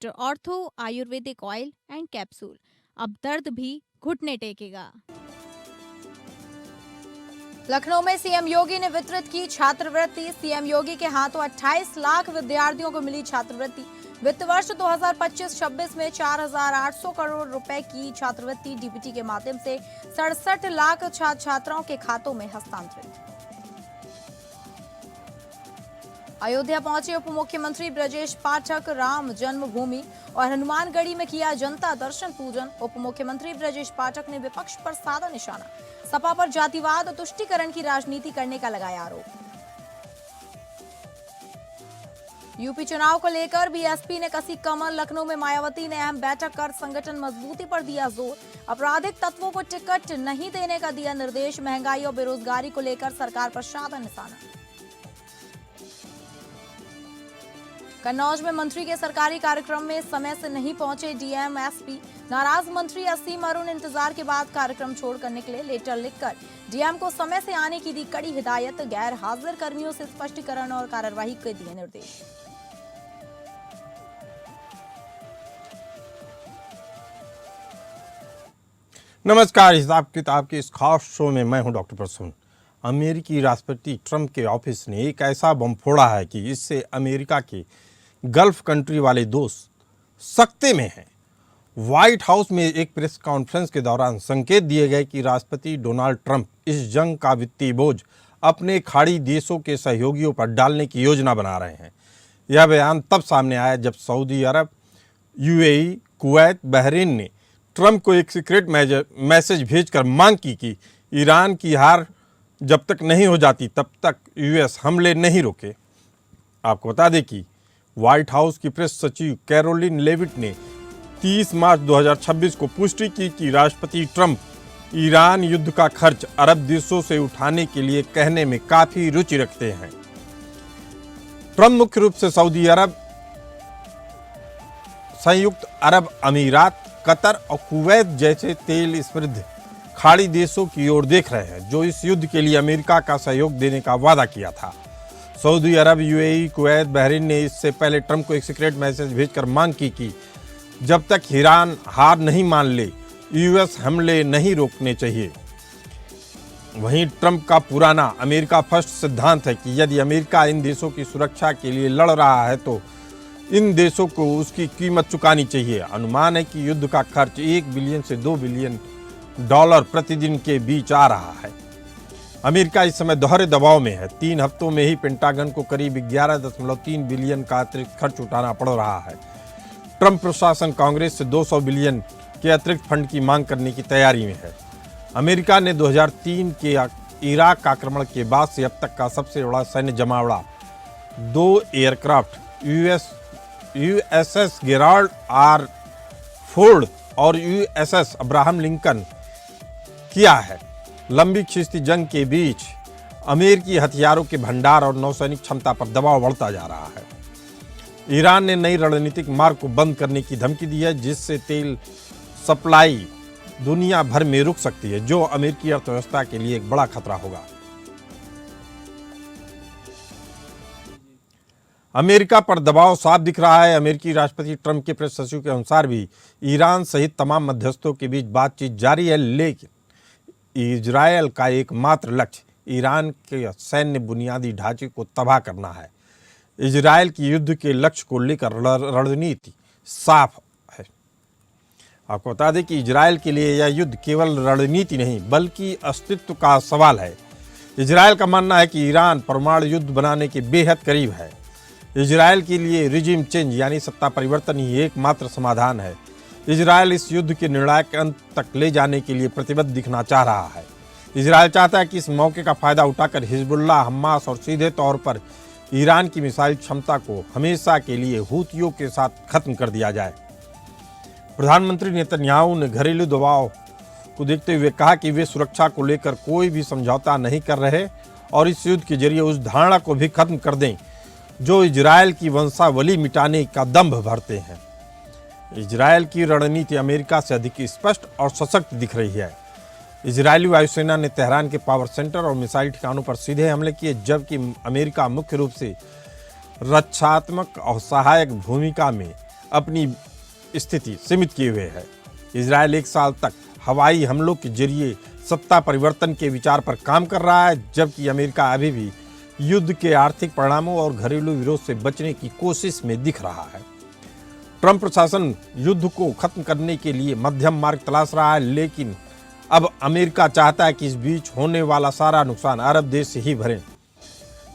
Doctor ortho Ayurvedic oil and capsule. अब दर्द भी घुटने टेकेगा। लखनऊ में सीएम योगी ने वितरित की छात्रवृत्ति। सीएम योगी के हाथों 28 लाख विद्यार्थियों को मिली छात्रवृत्ति। वित्त वर्ष 2025-26 में 4,800 करोड़ रुपए की छात्रवृत्ति डीबीटी के माध्यम से 67 लाख छात्राओं के खातों में हस्तांतरित। अयोध्या पहुंचे उप मुख्यमंत्री ब्रजेश पाठक। राम जन्मभूमि और हनुमानगढ़ी में किया जनता दर्शन पूजन। उप मुख्यमंत्री ब्रजेश पाठक ने विपक्ष पर साधा निशाना। सपा पर जातिवाद और तुष्टीकरण की राजनीति करने का लगाया आरोप। यूपी चुनाव को लेकर बीएसपी ने कसी कमर। लखनऊ में मायावती ने अहम बैठक कर संगठन मजबूती पर दिया जोर। आपराधिक तत्वों को टिकट नहीं देने का दिया निर्देश। महंगाई और बेरोजगारी को लेकर सरकार पर साधा निशाना। कन्नौज में मंत्री के सरकारी कार्यक्रम में समय से नहीं पहुंचे डीएम एसपी। नाराज मंत्री असीम अरुण इंतजार के बाद कार्यक्रम छोड़कर निकले। लेटर लिखकर डीएम को समय से आने की दी कड़ी हिदायत। गैर हाजिर कर्मियों से स्पष्टीकरण और कार्यवाही के दिए निर्देश। नमस्कार, हिसाब किताब के इस खास शो में मैं हूं डॉक्टर प्रसून। अमेरिकी राष्ट्रपति ट्रंप के ऑफिस ने एक ऐसा बम फोड़ा है कि इससे अमेरिका के गल्फ कंट्री वाले दोस्त सख्ते में हैं। व्हाइट हाउस में एक प्रेस कॉन्फ्रेंस के दौरान संकेत दिए गए कि राष्ट्रपति डोनाल्ड ट्रंप इस जंग का वित्तीय बोझ अपने खाड़ी देशों के सहयोगियों पर डालने की योजना बना रहे हैं। यह बयान तब सामने आया जब सऊदी अरब, यूएई, कुवैत, बहरीन ने ट्रंप को एक सीक्रेट मैसेज भेजकर मांग की कि ईरान की हार जब तक नहीं हो जाती तब तक यूएस हमले नहीं रोके। आपको बता दें कि व्हाइट हाउस की प्रेस सचिव कैरोलिन लेविट ने 30 मार्च 2026 को पुष्टि की कि राष्ट्रपति ट्रंप ईरान युद्ध का खर्च अरब देशों से उठाने के लिए कहने में काफी रुचि रखते हैं। ट्रंप मुख्य रूप से सऊदी अरब, संयुक्त अरब अमीरात, कतर और कुवैत जैसे तेल समृद्ध खाड़ी देशों की ओर देख रहे हैं जो इस युद्ध के लिए अमेरिका का सहयोग देने का वादा किया था। सऊदी अरब, यूएई, कुवैत, बहरीन ने इससे पहले ट्रंप को एक सीक्रेट मैसेज भेजकर मांग की कि जब तक ईरान हार नहीं मान ले यूएस हमले नहीं रोकने चाहिए। वहीं ट्रंप का पुराना अमेरिका फर्स्ट सिद्धांत है कि यदि अमेरिका इन देशों की सुरक्षा के लिए लड़ रहा है तो इन देशों को उसकी कीमत चुकानी चाहिए। अनुमान है कि युद्ध का खर्च 1 बिलियन से 2 बिलियन डॉलर प्रतिदिन के बीच आ रहा है। अमेरिका इस समय दोहरे दबाव में है। 3 हफ्तों में ही पेंटागन को करीब 11.3 बिलियन का अतिरिक्त खर्च उठाना पड़ रहा है। ट्रंप प्रशासन कांग्रेस से 200 बिलियन के अतिरिक्त फंड की मांग करने की तैयारी में है। अमेरिका ने 2003 के इराक आक्रमण के बाद से अब तक का सबसे बड़ा सैन्य जमावड़ा 2 aircraft USS Gerald R Ford और यूएसएस अब्राहम लिंकन किया है। लंबी खिंचती जंग के बीच अमेरिकी हथियारों के भंडार और नौसैनिक क्षमता पर दबाव बढ़ता जा रहा है। ईरान ने नई रणनीतिक मार्ग को बंद करने की धमकी दी है जिससे तेल सप्लाई दुनिया भर में रुक सकती है, जो अमेरिकी अर्थव्यवस्था के लिए एक बड़ा खतरा होगा। अमेरिका पर दबाव साफ दिख रहा है। अमेरिकी राष्ट्रपति ट्रंप के प्रेस सचिव के अनुसार भी ईरान सहित तमाम मध्यस्थों के बीच बातचीत जारी है, लेकिन इजरायल का एकमात्र लक्ष्य ईरान के सैन्य बुनियादी ढांचे को तबाह करना है। इजरायल की युद्ध के लक्ष्य को लेकर रणनीति साफ है। आपको बता दें कि इजरायल के लिए यह युद्ध केवल रणनीति नहीं बल्कि अस्तित्व का सवाल है। इजरायल का मानना है कि ईरान परमाणु युद्ध बनाने के बेहद करीब है। इजरायल के लिए रिजिम चेंज यानी सत्ता परिवर्तन ही एकमात्र समाधान है। इजरायल इस युद्ध के निर्णायक अंत तक ले जाने के लिए प्रतिबद्ध दिखना चाह रहा है। इजरायल चाहता है कि इस मौके का फायदा उठाकर हिजबुल्लाह, हमास और सीधे तौर पर ईरान की मिसाइल क्षमता को हमेशा के लिए हूतियों के साथ खत्म कर दिया जाए। प्रधानमंत्री नेतन्याहू ने घरेलू दबाव को देखते हुए कहा कि वे सुरक्षा को लेकर कोई भी समझौता नहीं कर रहे और इस युद्ध के जरिए उस धारणा को भी खत्म कर दें जो इजरायल की वंशावली मिटाने का दंभ भरते हैं। इजरायल की रणनीति अमेरिका से अधिक स्पष्ट और सशक्त दिख रही है। इजरायली वायुसेना ने तेहरान के पावर सेंटर और मिसाइल ठिकानों पर सीधे हमले किए, जबकि अमेरिका मुख्य रूप से रक्षात्मक और सहायक भूमिका में अपनी स्थिति सीमित किए हुए है। इजराइल 1 साल तक हवाई हमलों के जरिए सत्ता परिवर्तन के विचार पर काम कर रहा है, जबकि अमेरिका अभी भी युद्ध के आर्थिक परिणामों और घरेलू विरोध से बचने की कोशिश में दिख रहा है। ट्रंप प्रशासन युद्ध को खत्म करने के लिए मध्यम मार्ग तलाश रहा है, लेकिन अब अमेरिका चाहता है कि इस बीच होने वाला सारा नुकसान अरब देश ही भरें।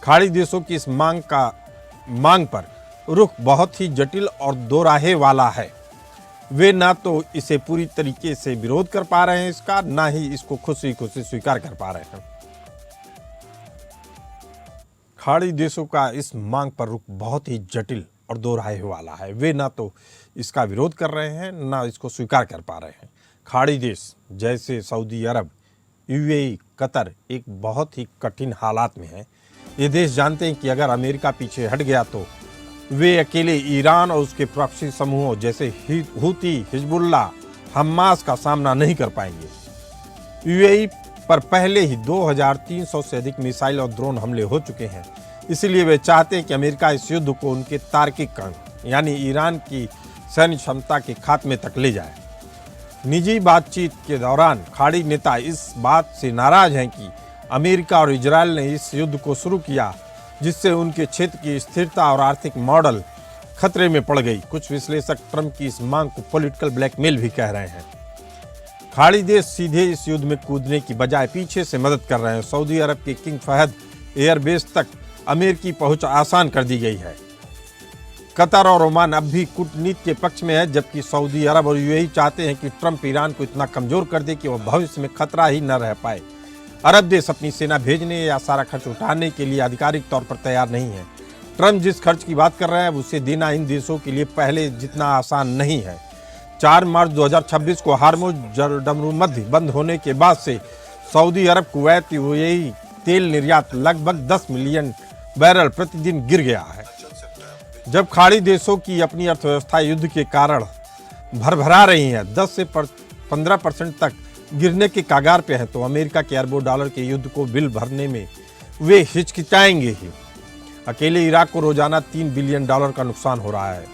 खाड़ी देशों की इस मांग पर रुख बहुत ही जटिल और दोराहे वाला है। वे ना तो इसे पूरी तरीके से विरोध कर पा रहे हैं इसका, ना ही इसको खुशी खुशी स्वीकार कर पा रहे हैं। खाड़ी देशों का इस मांग पर रुख बहुत ही जटिल और दोराहे वाला है। वे ना तो इसका विरोध कर रहे हैं, ना इसको स्वीकार कर पा रहे हैं। खाड़ी देश जैसे सऊदी अरब, यूएई, कतर एक बहुत ही कठिन हालात में है। ये देश जानते हैं कि अगर अमेरिका पीछे हट गया तो वे अकेले ईरान और उसके प्रॉक्सी समूहों जैसे हूती, हिजबुल्लाह, हमास का सामना नहीं कर पाएंगे। यूएई पर पहले ही 2300 से अधिक मिसाइल और ड्रोन हमले हो चुके हैं। इसीलिए वे चाहते हैं कि अमेरिका इस युद्ध को उनके तार्किक कारण यानी ईरान की सैन्य क्षमता के खात्मे तक ले जाए। निजी बातचीत के दौरान खाड़ी नेता इस बात से नाराज हैं कि अमेरिका और इजराइल ने इस युद्ध को शुरू किया, जिससे उनके क्षेत्र की स्थिरता और आर्थिक मॉडल खतरे में पड़ गई। कुछ विश्लेषक ट्रंप की इस मांग को पॉलिटिकल ब्लैकमेल भी कह रहे हैं। खाड़ी देश सीधे इस युद्ध में कूदने की बजाय पीछे से मदद कर रहे हैं। सऊदी अरब के किंग फहद एयरबेस तक अमेरिकी पहुंच आसान कर दी गई है। कतर और ओमान अब भी कूटनीति के पक्ष में है, जबकि सऊदी अरब और यूएई चाहते हैं कि ट्रंप ईरान को इतना कमजोर कर दे कि वह भविष्य में खतरा ही न रह पाए। अरब देश अपनी सेना भेजने या सारा खर्च उठाने के लिए आधिकारिक तौर पर तैयार नहीं है। ट्रंप जिस खर्च की बात कर रहे हैं उसे देना इन देशों के लिए पहले जितना आसान नहीं है। 4 मार्च 2026 को हार्मुज जलसंधि बंद होने के बाद से सऊदी अरब, कुवैत, यूएई तेल निर्यात लगभग 10 मिलियन बैरल प्रतिदिन गिर गया है। जब खाड़ी देशों की अपनी अर्थव्यवस्था युद्ध के कारण भरभरा रही है, 10 से 15% तक गिरने के कागार पे हैं, तो अमेरिका के अरबों डॉलर के युद्ध को बिल भरने में वे हिचकिचाएंगे ही। अकेले इराक को रोजाना $3 बिलियन का नुकसान हो रहा है।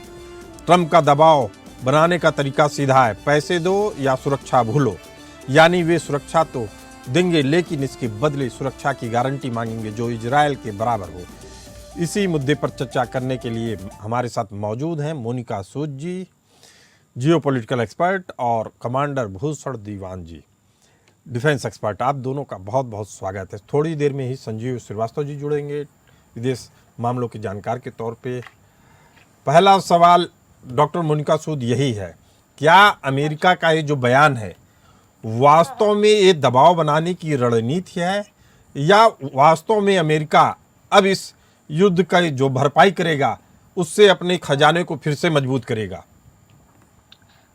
ट्रंप का दबाव बनाने का तरीका सीधा है, पैसे दो या सुरक्षा भूलो। यानी वे सुरक्षा तो देंगे, लेकिन इसके बदले सुरक्षा की गारंटी मांगेंगे जो इजराइल के बराबर हो। इसी मुद्दे पर चर्चा करने के लिए हमारे साथ मौजूद हैं मोनिका सूद जी, जियोपॉलिटिकल एक्सपर्ट, और कमांडर भूषण दीवान जी, डिफेंस एक्सपर्ट। आप दोनों का बहुत बहुत स्वागत है। थोड़ी देर में ही संजीव श्रीवास्तव जी जुड़ेंगे विदेश मामलों के जानकार के तौर पे। पहला सवाल डॉक्टर मोनिका सूद यही है, क्या अमेरिका का ये जो बयान है वास्तव में ये दबाव बनाने की रणनीति है, या वास्तव में अमेरिका अब इस युद्ध का जो भरपाई करेगा उससे अपने खजाने को फिर से मजबूत करेगा?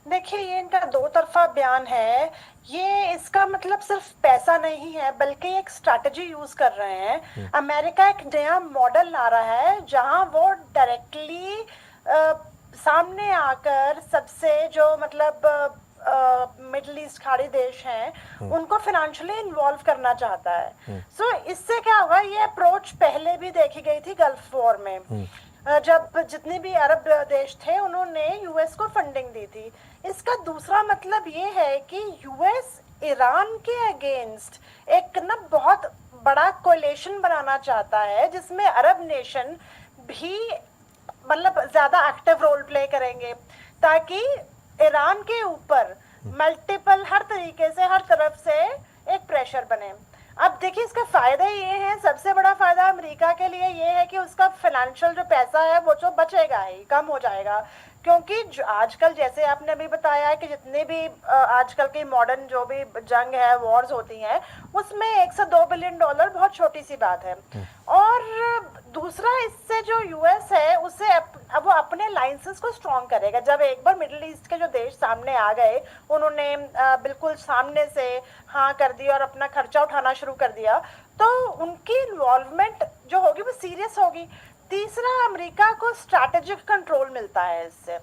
देखिए, ये इनका दो तरफा बयान है। ये इसका मतलब सिर्फ पैसा नहीं है, बल्कि एक स्ट्रैटेजी यूज कर रहे हैं। अमेरिका एक नया मॉडल ला रहा है जहां वो डायरेक्टली सामने आकर सबसे जो मतलब मिडिल ईस्ट खाड़ी देश हैं उनको फाइनेंशियली इन्वॉल्व करना चाहता है। सो इससे क्या होगा, ये अप्रोच पहले भी देखी गई थी गल्फ वॉर में, जब जितने भी अरब देश थे उन्होंने यूएस को फंडिंग दी थी। इसका दूसरा मतलब ये है कि यूएस ईरान के अगेंस्ट एक ना बहुत बड़ा कोलिशन बनाना चाहता है, जिसमें अरब नेशन भी मतलब ज्यादा एक्टिव रोल प्ले करेंगे, ताकि ईरान के ऊपर मल्टीपल हर तरीके से हर तरफ से एक प्रेशर बने। अब देखिए, इसका फायदा ये है, सबसे बड़ा फायदा अमेरिका के लिए ये है कि उसका फाइनेंशियल जो पैसा है वो जो बचेगा ही, कम हो जाएगा। क्योंकि आजकल जैसे आपने अभी बताया है कि जितने भी आजकल की मॉडर्न जो भी जंग है, वॉर्स होती हैं, उसमें 1 से 2 बिलियन डॉलर बहुत छोटी सी बात है। और दूसरा, इससे जो यूएस है उससे अब वो अपने लाइंसेस को स्ट्रॉन्ग करेगा। जब एक बार मिडिल ईस्ट के जो देश सामने आ गए, उन्होंने बिल्कुल सामने से हाँ कर दिया और अपना खर्चा उठाना शुरू कर दिया, तो उनकी इन्वॉल्वमेंट जो होगी वो सीरियस होगी। तीसरा, अमेरिका को स्ट्रैटेजिक कंट्रोल मिलता है इससे,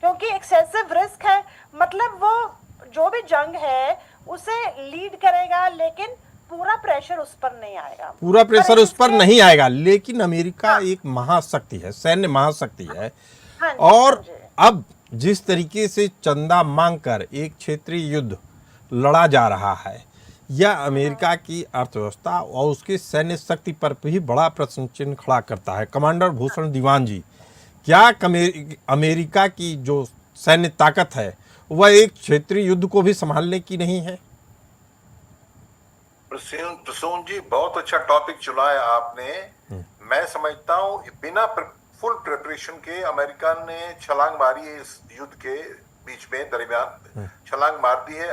क्योंकि एक्सेसिव रिस्क है, मतलब वो जो भी जंग है उसे लीड करेगा, लेकिन पूरा प्रेशर उस पर नहीं आएगा। पूरा प्रेशर उस पर नहीं आएगा, लेकिन अमेरिका एक महाशक्ति है, सैन्य महाशक्ति है। और अब जिस तरीके से चंदा मांगकर एक क्षेत्रीय युद्ध लड़ा जा रहा है, यह अमेरिका की अर्थव्यवस्था और उसकी सैन्य शक्ति पर भी बड़ा प्रश्न चिन्ह खड़ा करता है। कमांडर भूषण दीवान जी, क्या अमेरिका की जो सैन्य ताकत है वह एक क्षेत्रीय युद्ध को भी संभालने की नहीं है? प्रसून जी, बहुत अच्छा टॉपिक चुना है आपने। मैं समझता हूँ बिना फुल प्रिपरेशन के अमेरिका ने छलांग मारी है इस युद्ध के बीच में, दरमियान छलांग मार दी है।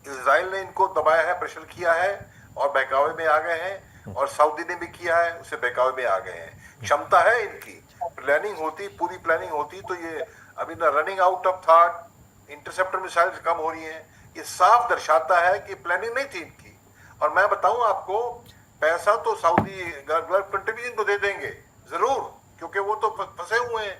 इजराइल ने इनको दबाया है, प्रेशर किया है और बहकावे में आ गए हैं, और सऊदी ने भी किया है, उसे बहकावे में आ गए हैं। क्षमता है इनकी, प्लानिंग होती, पूरी प्लानिंग होती तो ये अभी ना running out of thought, interceptor missile कम हो रही है। ये साफ दर्शाता है कि प्लानिंग नहीं थी इनकी। और मैं बताऊं आपको, पैसा तो सऊदी गल्फ कंट्री भी इनको दे देंगे जरूर, क्योंकि वो तो फंसे हुए हैं,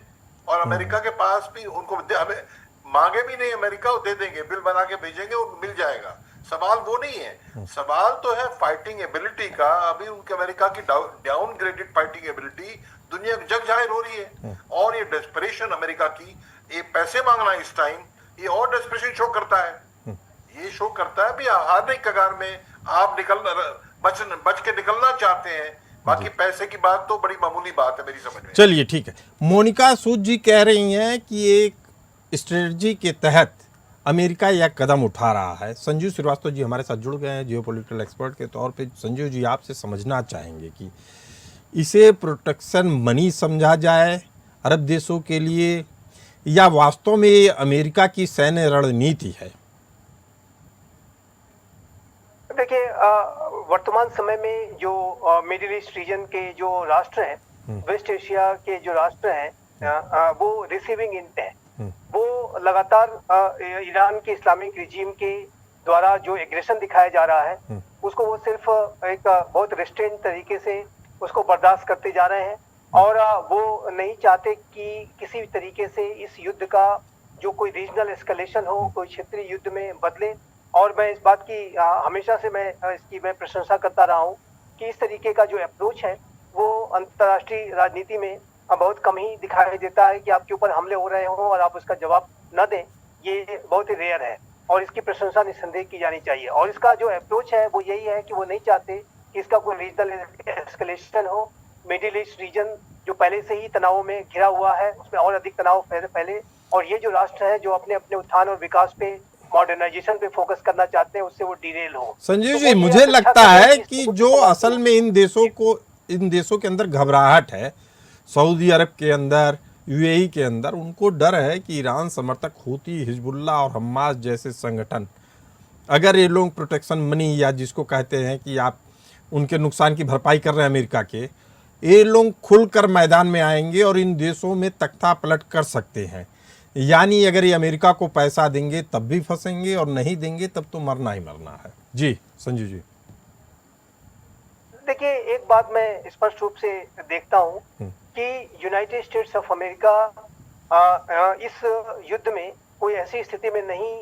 और अमेरिका के पास भी उनको हमें मांगे भी नहीं, अमेरिका वो दे देंगे, बिल बना के भेजेंगे और मिल जाएगा। सवाल वो नहीं है, सवाल तो है फाइटिंग एबिलिटी का। अभी उनके अमेरिका की डाउनग्रेडेड फाइटिंग एबिलिटी दुनिया में जग जाहिर हो रही है, और ये डेस्परेशन अमेरिका की, ये पैसे मांगना इस टाइम, ये और डेस्परेशन शो करता है। ये शो करता है भी हारने की कगार में आप बच के निकलना चाहते हैं। बाकी पैसे की बात तो बड़ी मामूली बात है मेरी समझ में। चलिए ठीक है। मोनिका सूद जी कह रही हैं कि एक स्ट्रेटजी के तहत अमेरिका यह कदम उठा रहा है। संजीव श्रीवास्तव जी हमारे साथ जुड़ गए हैं जियोपॉलिटिकल एक्सपर्ट के तौर पे। संजीव जी, आपसे समझना चाहेंगे कि इसे प्रोटेक्शन मनी समझा जाए अरब देशों के लिए, या वास्तव में ये अमेरिका की सैन्य रणनीति है? देखिए, वर्तमान समय में जो मिडिल ईस्ट रीजन के जो राष्ट्र हैं, वेस्ट एशिया के जो राष्ट्र हैं, वो रिसीविंग एंड है। वो लगातार ईरान के इस्लामिक रिजीम के द्वारा जो एग्रेशन दिखाया जा रहा है, उसको वो सिर्फ एक बहुत रिस्ट्रेंट तरीके से उसको बर्दाश्त करते जा रहे हैं, और वो नहीं चाहते कि किसी भी तरीके से इस युद्ध का जो कोई रीजनल एस्केलेशन हो, कोई क्षेत्रीय युद्ध में बदले। और मैं इस बात की हमेशा से इसकी मैं प्रशंसा करता रहा हूँ कि इस तरीके का जो अप्रोच है वो अंतर्राष्ट्रीय राजनीति में बहुत कम ही दिखाई देता है कि आपके ऊपर हमले हो रहे हों और आप उसका जवाब न दें। ये बहुत ही रेयर है और इसकी प्रशंसा निस्संदेह की जानी चाहिए। और इसका जो अप्रोच है वो यही है कि वो नहीं चाहते कि इसका कोई रीजनल एस्केलेशन हो। मिडिल ईस्ट रीजन जो पहले से ही तनावों में घिरा हुआ है, उसमें और अधिक तनाव फैले, और ये जो राष्ट्र है जो अपने अपने उत्थान और विकास पे, मॉडर्नाइजेशन पे फोकस करना चाहते हैं, उससे वो डिरेल हो। संजीव जी, मुझे लगता है कि जो असल में इन देशों के अंदर घबराहट है, सऊदी अरब के अंदर, यूएई के अंदर, उनको डर है कि ईरान समर्थक हूती, हिजबुल्लाह और हमास जैसे संगठन, अगर ये लोग प्रोटेक्शन मनी या जिसको कहते हैं कि आप उनके नुकसान की भरपाई कर रहे हैं अमेरिका के, ये लोग खुलकर मैदान में आएंगे और इन देशों में तख्ता पलट कर सकते हैं। यानी अगर ये अमेरिका को पैसा देंगे तब भी फंसेंगे, और नहीं देंगे तब तो मरना ही मरना है। जी संजीव जी। देखिए, एक बात मैं स्पष्ट रूप से देखता हूँ कि यूनाइटेड स्टेट्स ऑफ अमेरिका इस युद्ध में कोई ऐसी स्थिति में नहीं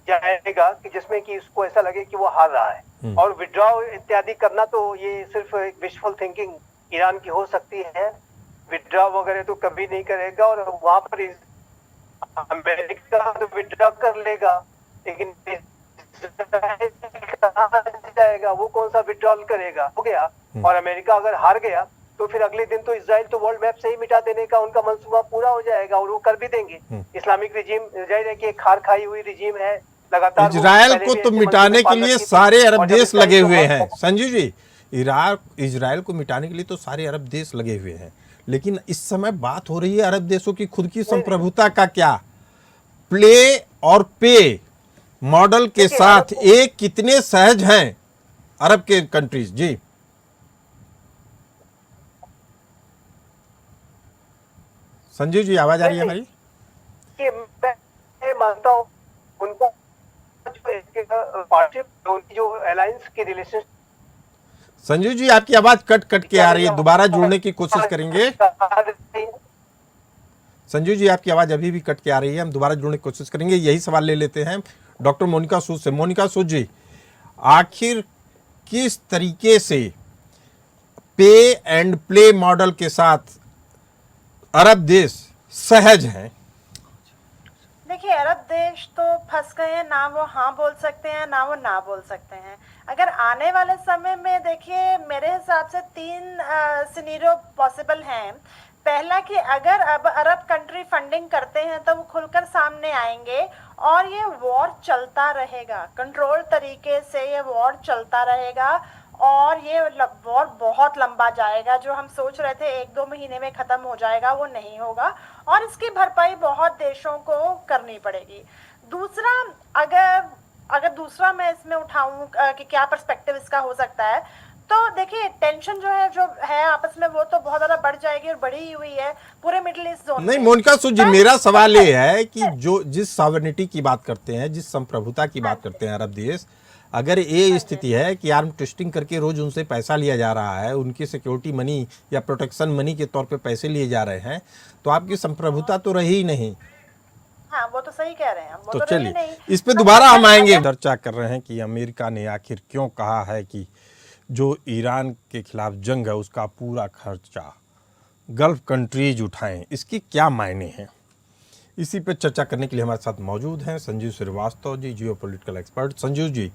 जाएगा कि जिसमें कि उसको ऐसा लगे कि वो हार रहा है। और विड्रॉ इत्यादि करना तो ये सिर्फ एक विशफुल थिंकिंग ईरान की हो सकती है। विड्रॉ वगैरह तो कभी नहीं करेगा, और वहां पर अमेरिका तो विड्रॉ कर लेगा, लेकिन जाएगा वो कौन सा विड्रॉल करेगा? हो गया। और अमेरिका अगर हार गया तो फिर अगले दिन तो इजराइल तो वर्ल्ड मैप से ही मिटा देने का उनका मंसूबा पूरा हो जाएगा, और वो कर भी देंगे। इस्लामिक रिजीम जाहिर है कि एक खार खाई हुई रिजीम है, लगातार इजराइल को तो मिटाने के लिए सारे अरब देश लगे हुए हैं। संजीव जी, इजराइल को मिटाने के लिए तो सारे अरब देश लगे हुए हैं, लेकिन इस समय बात हो रही है अरब देशों की खुद की संप्रभुता का। क्या प्ले और पे मॉडल के साथ एक कितने सहज हैं अरब के कंट्रीज? जी संजीव जी, आवाज आ रही है हमारी? मैं मानता हूँ उनको पार्टनरशिप, उनकी जो अलायंस की रिलेशन। संजीव जी, आपकी आवाज कट कट के आ रही है, दोबारा जुड़ने की कोशिश करेंगे। संजीव जी, आपकी आवाज अभी भी कट के आ रही है, हम दोबारा जुड़ने की कोशिश करेंगे। यही सवाल ले लेते हैं डॉक्टर मोनिका सूद से। मोनिका सूद जी, आखिर किस तरीके से पे एंड प्ले मॉडल के साथ अरब देश सहज हैं? देखिए अरब देश तो फंस गए हैं, ना वो हाँ बोल सकते हैं ना वो ना बोल सकते हैं। अगर आने वाले समय में देखिए मेरे हिसाब से 3 सिनेरियो पॉसिबल हैं। पहला कि अगर अब अरब कंट्री फंडिंग करते हैं तो वो खुलकर सामने आएंगे और ये वॉर चलता रहेगा, कंट्रोल तरीके से ये वॉर चलता रहेगा और ये वॉर बहुत लंबा जाएगा। जो हम सोच रहे थे 1-2 महीने में खत्म हो जाएगा वो नहीं होगा और इसकी भरपाई बहुत देशों को करनी पड़ेगी। दूसरा, अगर दूसरा मैं इसमें उठाऊं कि क्या पर्सपेक्टिव इसका हो सकता है, तो देखिए टेंशन जो है आपस में वो तो बहुत ज्यादा बढ़ जाएगी और बढ़ी हुई है पूरे मिडिल ईस्ट जोन नहीं में। मोनिका सूद जी, मेरा सवाल ये है कि जो जिस सॉवरेनिटी की बात करते हैं, जिस संप्रभुता की बात करते हैं अरब देश, अगर ये स्थिति है कि आर्म ट्विस्टिंग करके रोज उनसे पैसा लिया जा रहा है, उनकी सिक्योरिटी मनी या प्रोटेक्शन मनी के तौर पे पैसे लिए जा रहे हैं, तो आपकी संप्रभुता तो रही ही नहीं। हाँ वो तो सही कह रहे हैं, वो तो तो रही चलिए नहीं। इस पे दोबारा हम आएंगे। चर्चा कर रहे हैं कि अमेरिका ने आखिर क्यों कहा है कि जो ईरान के खिलाफ जंग है उसका पूरा खर्चा गल्फ कंट्रीज उठाएं, इसके क्या मायने हैं। इसी पे चर्चा करने के लिए हमारे साथ मौजूद हैं संजीव श्रीवास्तव जी, जियोपॉलिटिकल एक्सपर्ट। संजीव जी,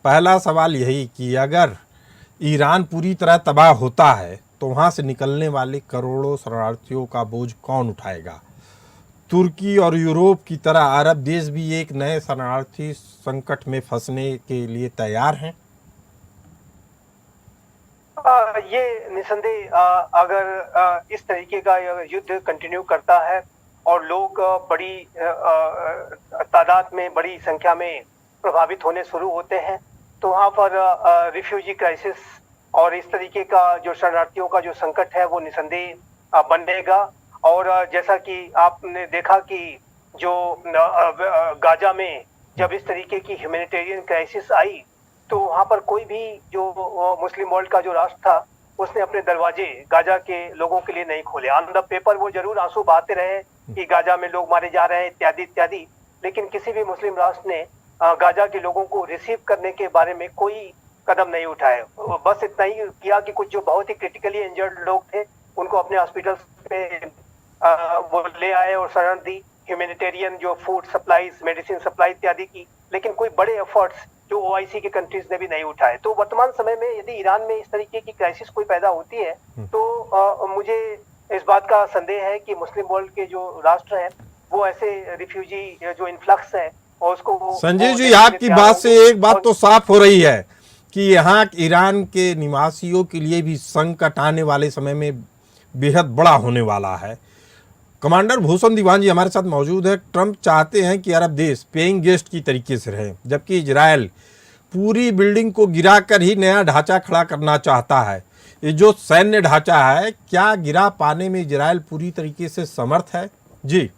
पहला सवाल यही कि अगर ईरान पूरी तरह तबाह होता है तो वहाँ से निकलने वाले करोड़ों शरणार्थियों का बोझ कौन उठाएगा। तुर्की और यूरोप की तरह अरब देश भी एक नए शरणार्थी संकट में फंसने के लिए तैयार हैं। ये निसंदेह अगर इस तरीके का युद्ध कंटिन्यू करता है और लोग बड़ी तादाद में, बड़ी संख्या में प्रभावित होने शुरू होते हैं, तो वहाँ पर रिफ्यूजी क्राइसिस और इस तरीके का जो शरणार्थियों का जो संकट है वो निसंदेह बनेगा। और जैसा कि आपने देखा कि जो गाजा में जब इस तरीके की ह्यूमैनिटेरियन क्राइसिस आई तो वहाँ पर कोई भी जो मुस्लिम वर्ल्ड का जो राष्ट्र था उसने अपने दरवाजे गाजा के लोगों के लिए नहीं खोले। ऑन द पेपर वो जरूर आंसू बहाते रहे कि गाजा में लोग मारे जा रहे हैं इत्यादि इत्यादि, लेकिन किसी भी मुस्लिम राष्ट्र ने गाजा के लोगों को रिसीव करने के बारे में कोई कदम नहीं उठाए। बस इतना ही किया कि कुछ जो बहुत ही क्रिटिकली इंजर्ड लोग थे उनको अपने हॉस्पिटल पे वो ले आए और शरण दी, ह्यूमैनिटेरियन जो फूड सप्लाईज, मेडिसिन सप्लाई इत्यादि की, लेकिन कोई बड़े एफर्ट्स जो ओआईसी के कंट्रीज ने भी नहीं उठाए। तो वर्तमान समय में यदि ईरान में इस तरीके की क्राइसिस कोई पैदा होती है तो मुझे इस बात का संदेह है कि मुस्लिम वर्ल्ड के जो राष्ट्र हैं वो ऐसे रिफ्यूजी जो इन्फ्लक्स है और उसको। संजीव जी, आपकी बात से एक बात तो साफ हो रही है कि यहाँ ईरान के निवासियों के लिए भी संकट आने वाले समय में बेहद बड़ा होने वाला है। कमांडर भूषण दीवान जी हमारे साथ मौजूद है। ट्रंप चाहते हैं कि अरब देश पेइंग गेस्ट की तरीके से रहे, जबकि इजराइल पूरी बिल्डिंग को गिराकर ही नया ढांचा खड़ा करना चाहता है। ये जो सैन्य ढांचा है, क्या गिरा पाने में इजराइल पूरी तरीके से समर्थ है? जी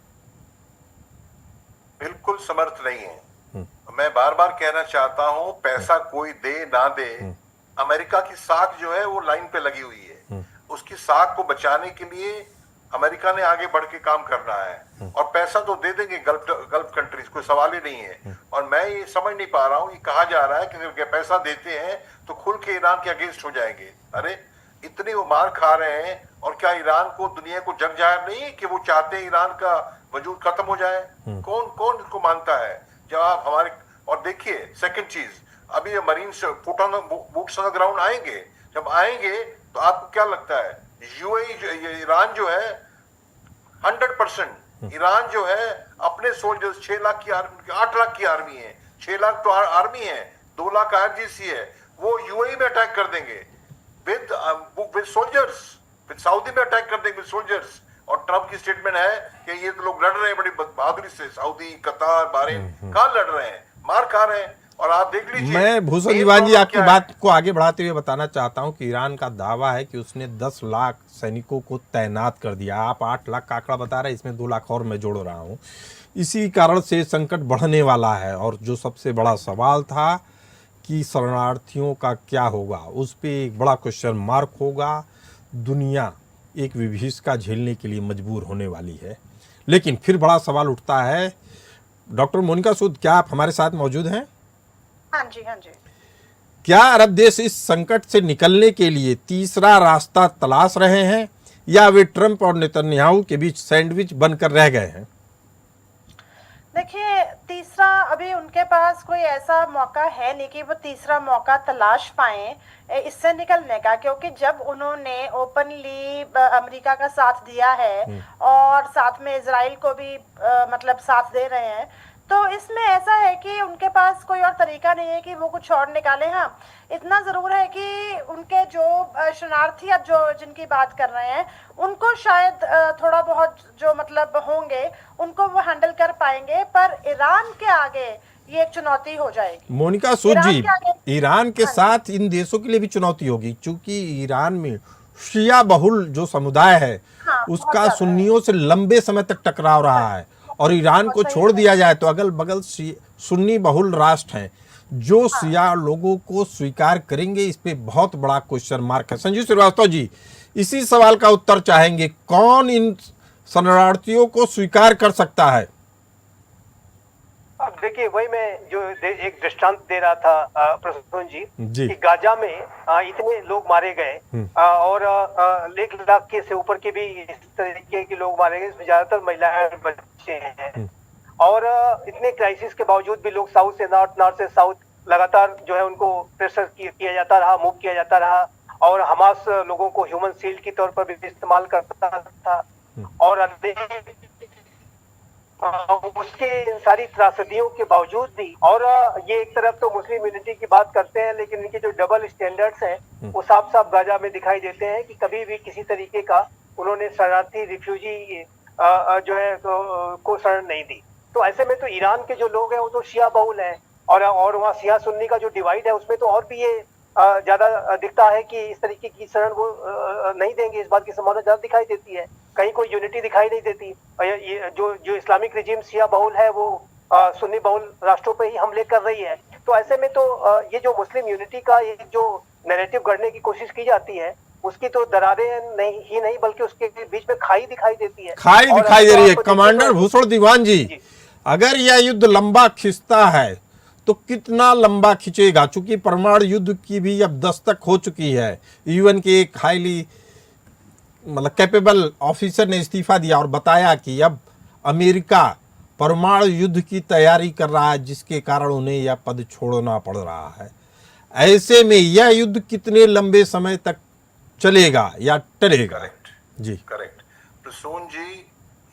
बिल्कुल समर्थ नहीं है। मैं बार बार कहना चाहता हूं, पैसा कोई दे ना दे, अमेरिका की साख जो है वो लाइन पे लगी हुई है। उसकी साख को बचाने के लिए अमेरिका ने आगे बढ़ के काम करना है और पैसा तो दे देंगे गल्फ कंट्रीज, कोई सवाल ही नहीं है। और मैं ये समझ नहीं पा रहा हूँ, ये कहा जा रहा है कि पैसा देते हैं तो खुल के ईरान के अगेंस्ट हो जाएंगे। अरे इतनी वो मार खा रहे हैं और क्या ईरान को, दुनिया को जग जाहिर नहीं है कि वो चाहते हैं ईरान का वजूद खत्म हो जाए? कौन इसको मानता है? जब आप हमारे, और देखिए सेकंड चीज, अभी ये marines foot on boots on the ground आएंगे, जब आएंगे तो आपको क्या लगता है यूएई, ईरान जो है 100% ईरान जो है अपने सोल्जर्स 6 लाख की आर्मी, 8 लाख की आर्मी है, 6 लाख तो आर्मी है, 2 लाख आईआरजीसी है, वो यूएई में अटैक कर देंगे विद सोल्जर्स, विद सऊदी में अटैक कर देंगे विद सोल्जर्स। और ट्रंप की स्टेटमेंट है कि ये तो लोग लड़ रहे हैं बड़ी बहादुरी से, सऊदी, कतार, बहरीन कहाँ लड़ रहे हैं, मार खा रहे हैं। और आप देख लीजिए, मैं भूषण दीवान जी आपकी बात को आगे बढ़ाते हुए बताना चाहता हूं कि ईरान का दावा है कि उसने 10 लाख सैनिकों को तैनात कर दिया। आप 8 लाख का आंकड़ा बता रहे हैं, इसमें 2 लाख और मैं जोड़ रहा हूं। इसी कारण से संकट बढ़ने वाला है। और जो सबसे बड़ा सवाल था कि शरणार्थियों का क्या होगा, उस पर एक बड़ा क्वेश्चन मार्क होगा। दुनिया एक विभीषिका झेलने के लिए मजबूर होने वाली है। लेकिन फिर बड़ा सवाल उठता है। डॉक्टर मोनिका सूद, क्या आप हमारे साथ मौजूद हैं? हाँ जी, हाँ जी। क्या अरब देश इस संकट से निकलने के लिए तीसरा रास्ता तलाश रहे हैं या वे ट्रंप और नेतन्याहू के बीच सैंडविच बनकर रह गए हैं? देखिए, तीसरा अभी उनके पास कोई ऐसा मौका है नहीं कि वो तीसरा मौका तलाश पाएं इससे निकलने का, क्योंकि जब उन्होंने ओपनली अमेरिका का साथ दिया है और साथ में इजराइल को भी मतलब साथ दे रहे हैं, तो इसमें ऐसा है कि उनके पास कोई और तरीका नहीं है कि वो कुछ और निकाले। हाँ, इतना जरूर है कि उनके जो शरणार्थी अब जो जिनकी बात कर रहे हैं उनको शायद थोड़ा बहुत जो मतलब होंगे उनको वो हैंडल कर पाएंगे, पर ईरान के आगे ये एक चुनौती हो जाएगी। मोनिका सूद जी, ईरान के आगे- ईरान के साथ इन देशों के लिए भी चुनौती होगी, क्योंकि ईरान में शिया बहुल जो समुदाय है हाँ, बहुत उसका ज्यादा है। सुन्नियों से लंबे समय तक टकराव रहा है, और ईरान को सही छोड़ है। दिया जाए तो अगल बगल सुन्नी बहुल राष्ट्र हैं जो शिया लोगों को स्वीकार करेंगे। इस पे बहुत बड़ा क्वेश्चन मार्क है। संजीव श्रीवास्तव जी, इसी सवाल का उत्तर चाहेंगे, कौन इन शरणार्थियों को स्वीकार कर सकता है? अब देखिए, वही मैं जो एक दृष्टांत दे रहा था प्रसून जी, जी। कि गाजा में इतने लोग मारे गए और 1 लाख के से ऊपर के भी इस तरीके के लोग मारे गए, इसमें ज्यादातर महिलाएं और बच्चे हैं। और इतने क्राइसिस के बावजूद भी लोग साउथ से नॉर्थ, नॉर्थ से साउथ लगातार जो है उनको प्रेशर किया जाता रहा, मूव किया जाता रहा, और हमास लोगों को ह्यूमन शील्ड के तौर पर भी इस्तेमाल करता था। और उसके सारी त्रासदियों के बावजूद भी, और ये एक तरफ तो मुस्लिम यूनिटी की बात करते हैं, लेकिन इनके जो डबल स्टैंडर्ड्स हैं वो साफ साफ गाजा में दिखाई देते हैं कि कभी भी किसी तरीके का उन्होंने शरणार्थी रिफ्यूजी जो है को शरण नहीं दी। तो ऐसे में तो ईरान के जो लोग हैं वो तो शिया बहुल हैं, और वहाँ शिया सुन्नी का जो डिवाइड है उसमें तो और भी ये ज्यादा दिखता है कि इस तरीके की शरण वो नहीं देंगे। इस बात की संभावना ज्यादा दिखाई देती है, कहीं कोई यूनिटी दिखाई नहीं देती। ये जो इस्लामिक रिजीम शिया बहुल है वो सुन्नी बहुल राष्ट्रों पे ही हमले कर रही है। तो ऐसे में तो ये जो मुस्लिम यूनिटी का ये जो नैरेटिव गढ़ने की कोशिश की जाती है उसकी तो दरारें नहीं बल्कि उसके बीच में खाई दिखाई देती है। खाई और दिखाई दे रही है। आपको कमांडर भूषण दीवान जी, अगर यह युद्ध लंबा खिंचता है तो कितना लंबा खिंचेगा? चूंकि परमाणु युद्ध की भी अब दस्तक हो चुकी है। यूएन के एक हाईली मतलब कैपेबल ऑफिसर ने इस्तीफा दिया और बताया कि अब अमेरिका परमाणु युद्ध की तैयारी कर रहा है, जिसके कारण उन्हें यह पद छोड़ना पड़ रहा है। ऐसे में यह युद्ध कितने लंबे समय तक चलेगा या टलेगा? करेक्ट जी करेक्ट। प्रसून जी,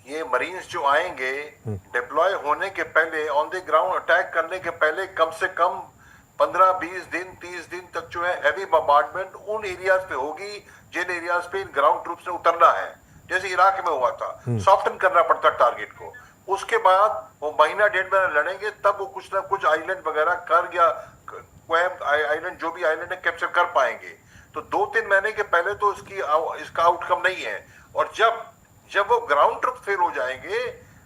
ये मरीन्स जो आएंगे डिप्लॉय होने के पहले, ऑन द ग्राउंड अटैक करने के पहले कम से कम 15-20 दिन 30 दिन तक जो है हैवी बम्बार्डमेंट उन एरियाज पे होगी जिन एरियाज पे ग्राउंड ट्रूप्स ने उतरना है। जैसे इराक में हुआ था, सॉफ्टन करना पड़ता टारगेट को। उसके बाद वो महीना 1.5 महीना लड़ेंगे, तब वो कुछ ना कुछ आइलैंड वगैरह कर या क्वेम आइलैंड जो भी आइलैंड है कैप्चर कर पाएंगे। तो 2-3 महीने के पहले तो इसका आउटकम नहीं है। और जब वो ग्राउंड ट्रूप फेल हो जाएंगे,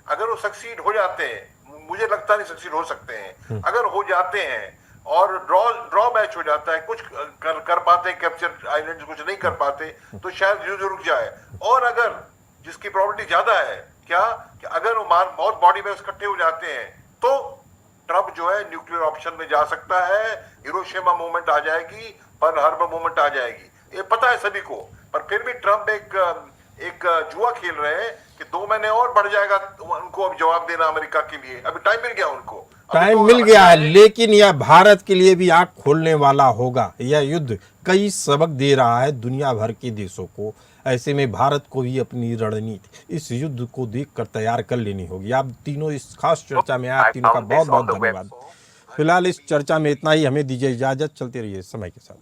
अगर वो सक्सीड हो जाते हैं, मुझे लगता नहीं सक्सीड हो सकते हैं, अगर हो जाते हैं और ड्रॉ मैच हो जाता है, कुछ कर पाते हैं कैप्चर आइलैंड, कुछ नहीं कर पाते, तो शायद युद्ध रुक जाए। और अगर जिसकी प्रोबेबिलिटी ज्यादा है क्या कि अगर वो बहुत बॉडी में इकट्ठे हो जाते हैं तो ट्रम्प जो है न्यूक्लियर ऑप्शन में जा सकता है, हिरोशिमा मूवमेंट आ जाएगी, पर्ल हार्बर मूवमेंट आ जाएगी। ये पता है सभी को, पर फिर भी ट्रम्प एक जुआ खेल रहे हैं कि 2 महीने और बढ़ जाएगा उनको अब जवाब देना अमेरिका के लिए। अभी टाइम मिल गया उनको, टाइम मिल गया है, लेकिन यह भारत के लिए भी आंख खोलने वाला होगा। यह युद्ध कई सबक दे रहा है दुनिया भर के देशों को। ऐसे में भारत को भी अपनी रणनीति इस युद्ध को देखकर तैयार कर लेनी होगी। आप तीनों इस खास चर्चा में आप तीनों का बहुत बहुत धन्यवाद। फिलहाल इस चर्चा में इतना ही, हमें दीजिए इजाजत। चलते रहिए समय के साथ।